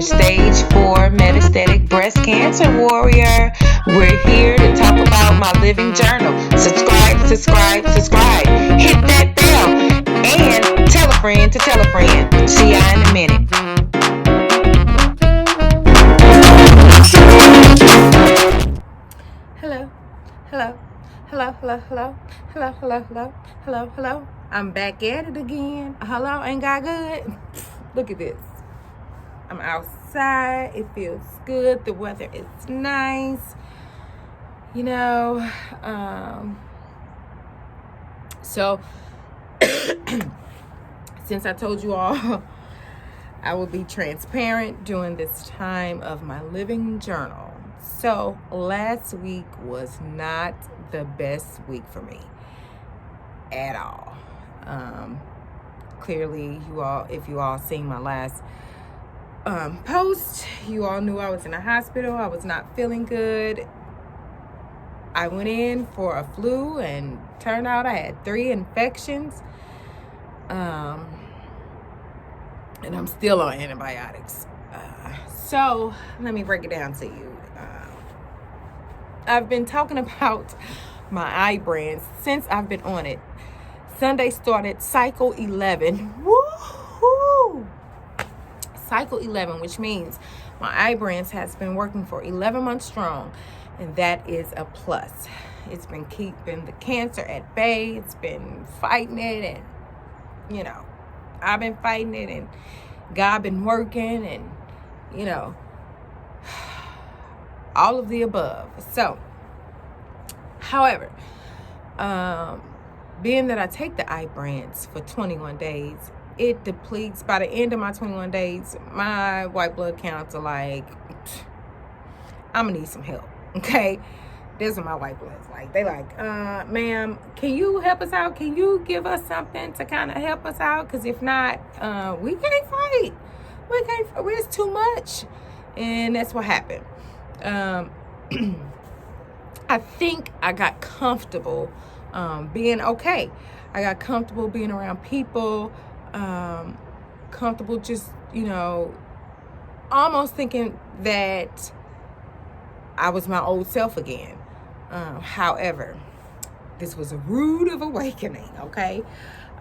You're stage 4 metastatic breast cancer warrior. We're here to talk about my living journal. Subscribe. Hit that bell and tell a friend to tell a friend. See ya in a minute. Hello. I'm back at it again. Hello, ain't got good? Look at this. I'm outside. It feels good. The weather is nice. So since I told you all I will be transparent during this time of my living journal. So last week was not the best week for me at all. Clearly, if you all seen my last post, you all knew I was in a hospital. I was not feeling good. I went in for a flu and turned out I had 3 infections. And I'm still on antibiotics. So let me break it down to you. I've been talking about my eye brands since I've been on it. Sunday started cycle 11. Woo-hoo! Cycle 11, which means my eye brands has been working for 11 months strong, and that is a plus. It's been keeping the cancer at bay. It's been fighting it, and I've been fighting it, and God been working, and all of the above. So, however, being that I take the eye brands for 21 days, it depletes. By the end of my 21 days, my white blood counts are like, I'm gonna need some help. Okay, this is what my white blood's like. They like, ma'am, can you help us out? Can you give us something to kind of help us out? Because if not, we can't fight. It's too much. And that's what happened. I think I got comfortable being okay. I got comfortable being around people, comfortable just, almost thinking that I was my old self again. However, this was a rude of awakening, okay?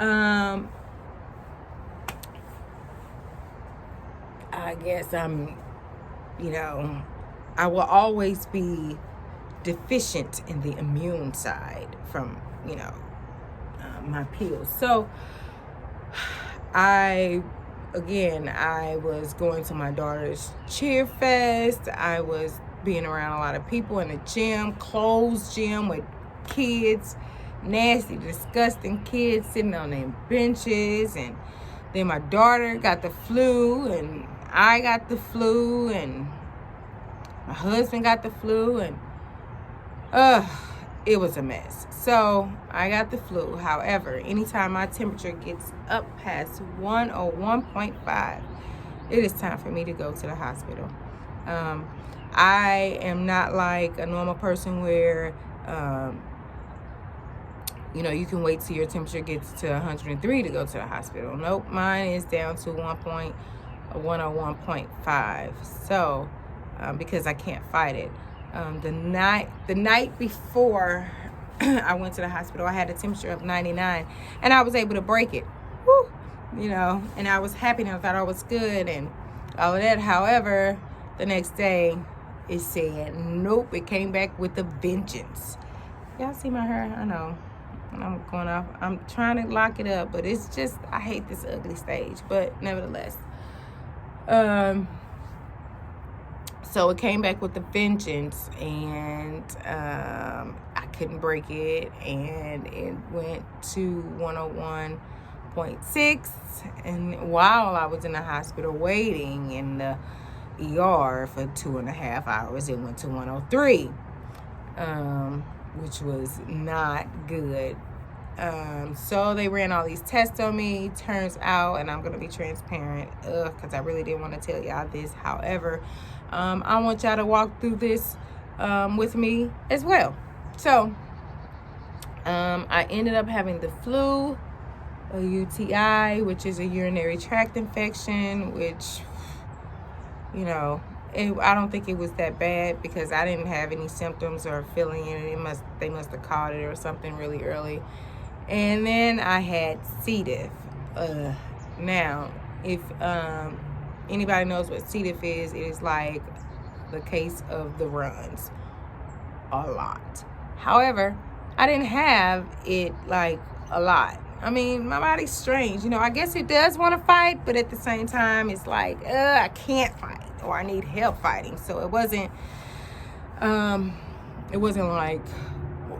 I guess I will always be deficient in the immune side from, my pills. So I was going to my daughter's cheer fest. I was being around a lot of people in the gym, closed gym with kids, nasty, disgusting kids sitting on their benches. And then my daughter got the flu, and I got the flu, and my husband got the flu, and it was a mess. So I got the flu. However, anytime my temperature gets up past 101.5, it is time for me to go to the hospital. I am not like a normal person where, you can wait till your temperature gets to 103 to go to the hospital. Nope, mine is down to 101.5. So, because I can't fight it. The night before I went to the hospital, I had a temperature of 99, and I was able to break it. Woo! And I was happy, and I thought I was good and all of that. However, the next day it said nope. It came back with a vengeance. Y'all see my hair? I know. And I'm going off. I'm trying to lock it up, but it's just, I hate this ugly stage. But nevertheless, so it came back with the vengeance, and I couldn't break it, and it went to 101.6. And while I was in the hospital waiting in the ER for 2.5 hours, it went to 103, which was not good. So they ran all these tests on me. Turns out, and I'm going to be transparent because I really didn't want to tell y'all this. However, I want y'all to walk through this with me as well. So I ended up having the flu, a UTI, which is a urinary tract infection, which, I don't think it was that bad because I didn't have any symptoms or feeling it. They must have caught it or something really early. And then I had C. diff. Now, if anybody knows what C. diff is, it is like the case of the runs a lot. However, I didn't have it like a lot. I mean, my body's strange. I guess it does want to fight, but at the same time, it's like, I can't fight or I need help fighting. So it wasn't like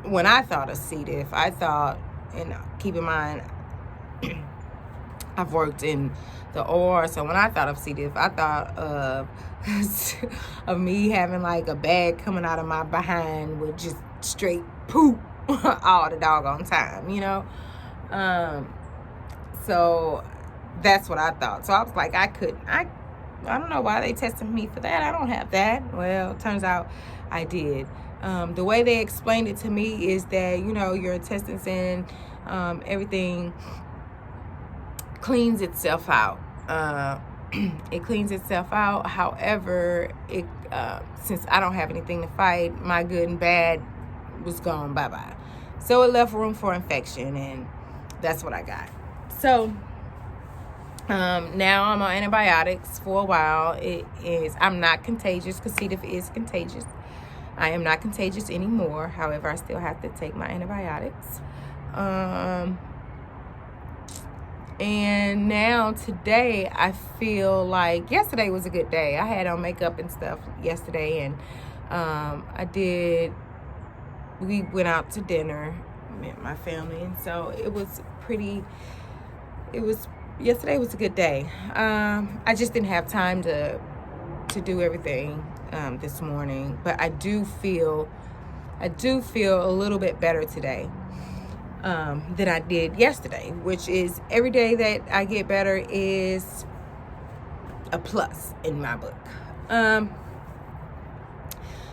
when I thought of C. diff, I thought, and keep in mind, I've worked in the OR, so when I thought of C. diff, I thought of me having like a bag coming out of my behind with just straight poop all the doggone time, so that's what I thought. So I was like, I don't know why they tested me for that. I don't have that. Well, turns out I did. The way they explained it to me is that, your intestines and everything cleans itself out. It cleans itself out. However, since I don't have anything to fight, my good and bad was gone. Bye-bye. So it left room for infection, and that's what I got. So now I'm on antibiotics for a while. I'm not contagious because C. diff is contagious. I am not contagious anymore. However, I still have to take my antibiotics. And now today, I feel like yesterday was a good day. I had on makeup and stuff yesterday, and we went out to dinner, met my family, and so yesterday was a good day. I just didn't have time to do everything this morning, but I do feel a little bit better today than I did yesterday, which is every day that I get better is a plus in my book.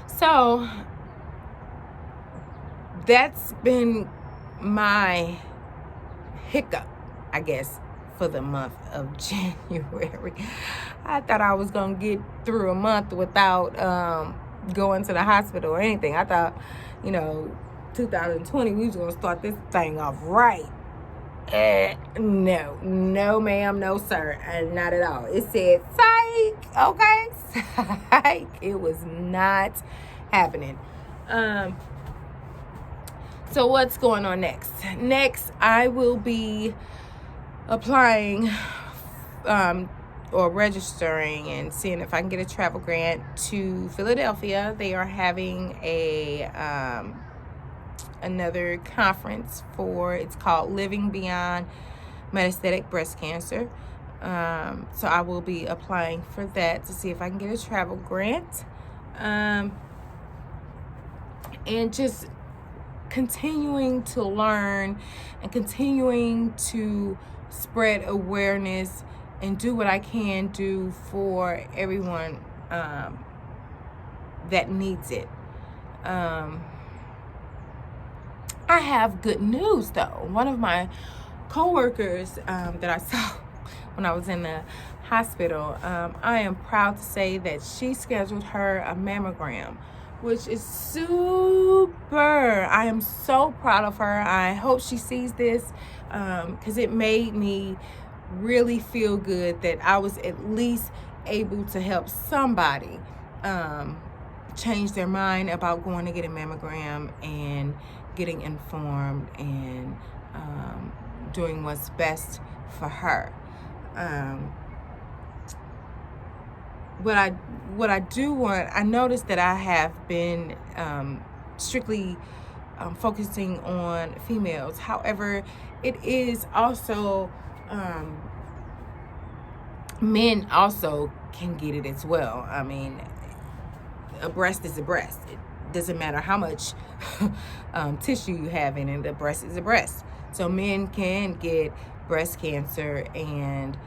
So that's been my hiccup, I guess, for the month of January. I thought I was going to get through a month without going to the hospital or anything. I thought, 2020, we was going to start this thing off right. No, ma'am, no, sir, not at all. It said, psych, okay? Psych. It was not happening. So what's going on next? Next, I will be applying or registering and seeing if I can get a travel grant to Philadelphia. They are having another conference it's called Living Beyond Metastatic Breast Cancer. So I will be applying for that to see if I can get a travel grant. And just continuing to learn and continuing to spread awareness and do what I can do for everyone that needs it. I have good news though. One of my coworkers that I saw when I was in the hospital, I am proud to say that she scheduled her a mammogram, which is super. I am so proud of her. I hope she sees this because it made me really feel good that I was at least able to help somebody change their mind about going to get a mammogram and getting informed and doing what's best for her. What I do want, I noticed that I have been strictly focusing on females. However, it is also men also can get it as well. I mean, a breast is a breast. It doesn't matter how much tissue you have in it. A breast is a breast. So men can get breast cancer, and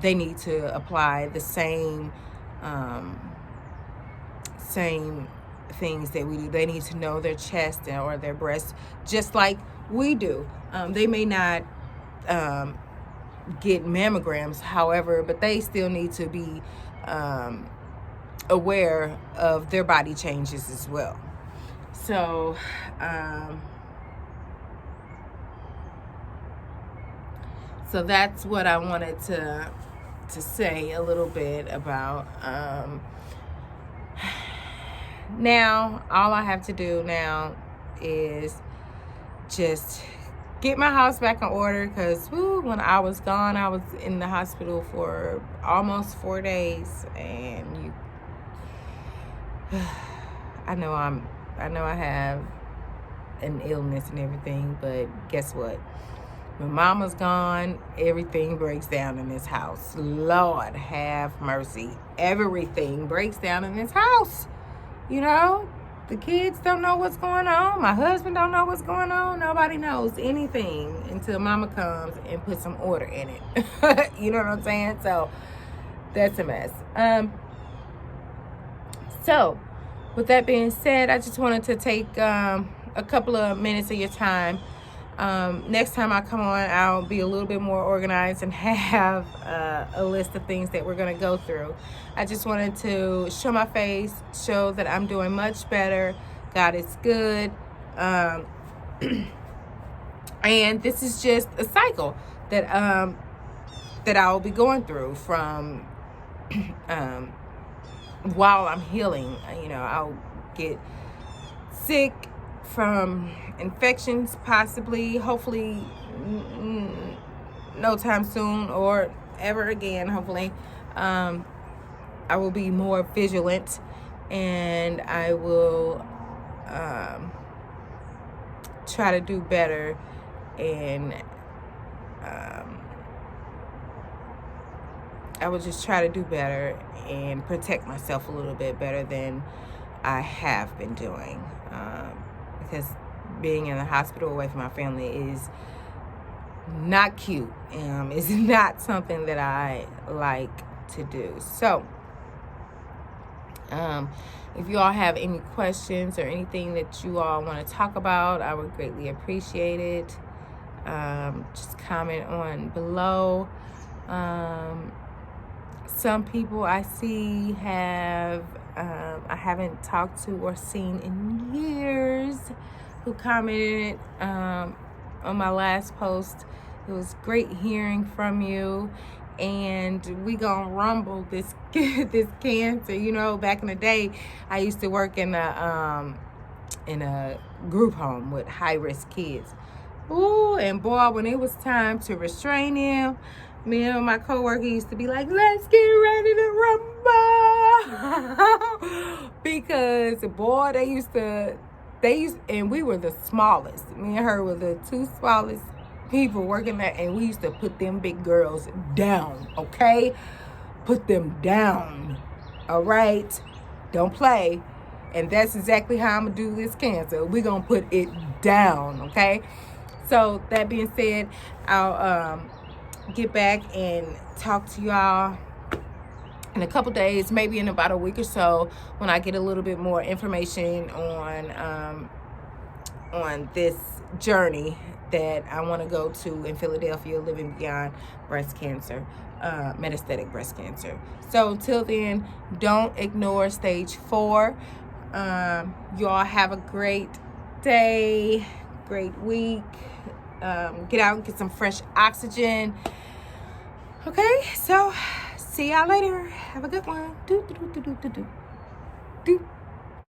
they need to apply the same things that we do. They need to know their chest or their breast just like we do. They may not get mammograms, however, but they still need to be aware of their body changes as well. So, so that's what I wanted to say a little bit about. Now, all I have to do now is just get my house back in order, because when I was gone, I was in the hospital for almost 4 days, and I know I have an illness and everything, but guess what? When mama's gone, everything breaks down in this house. Lord have mercy. Everything breaks down in this house. You know, the kids don't know what's going on. My husband don't know what's going on. Nobody knows anything until mama comes and puts some order in it. You know what I'm saying? So that's a mess. So with that being said, I just wanted to take a couple of minutes of your time. Next time I come on, I'll be a little bit more organized and have a list of things that we're going to go through. I just wanted to show my face, show that I'm doing much better. God is good. And this is just a cycle that I'll be going through from while I'm healing. You know, I'll get sick from infections, possibly, hopefully no time soon or ever again, hopefully. I will be more vigilant, and I will try to do better, and I will just try to do better and protect myself a little bit better than I have been doing, because being in the hospital away from my family is not cute. It's not something that I like to do. So if you all have any questions or anything that you all want to talk about, I would greatly appreciate it. Just comment on below. Some people I see have I haven't talked to or seen in years who commented on my last post. It was great hearing from you, and we gonna rumble this this cancer. You know, back in the day, I used to work in a group home with high-risk kids. Ooh, and boy, when it was time to restrain them, me and my coworker used to be like, let's get ready to rumble. Because boy, they used, and we were the smallest. Me and her were the two smallest people working there, and we used to put them big girls down, okay? Put them down, all right? Don't play. And that's exactly how I'm gonna do this cancer. We're gonna put it down, okay? So that being said, I'll get back and talk to y'all in a couple days, maybe in about a week or so, when I get a little bit more information on this journey that I want to go to in Philadelphia, living beyond breast cancer, metastatic breast cancer. So until then, don't ignore stage 4. You all have a great day, great week. Get out and get some fresh oxygen. Okay, so see y'all later. Have a good one. Do.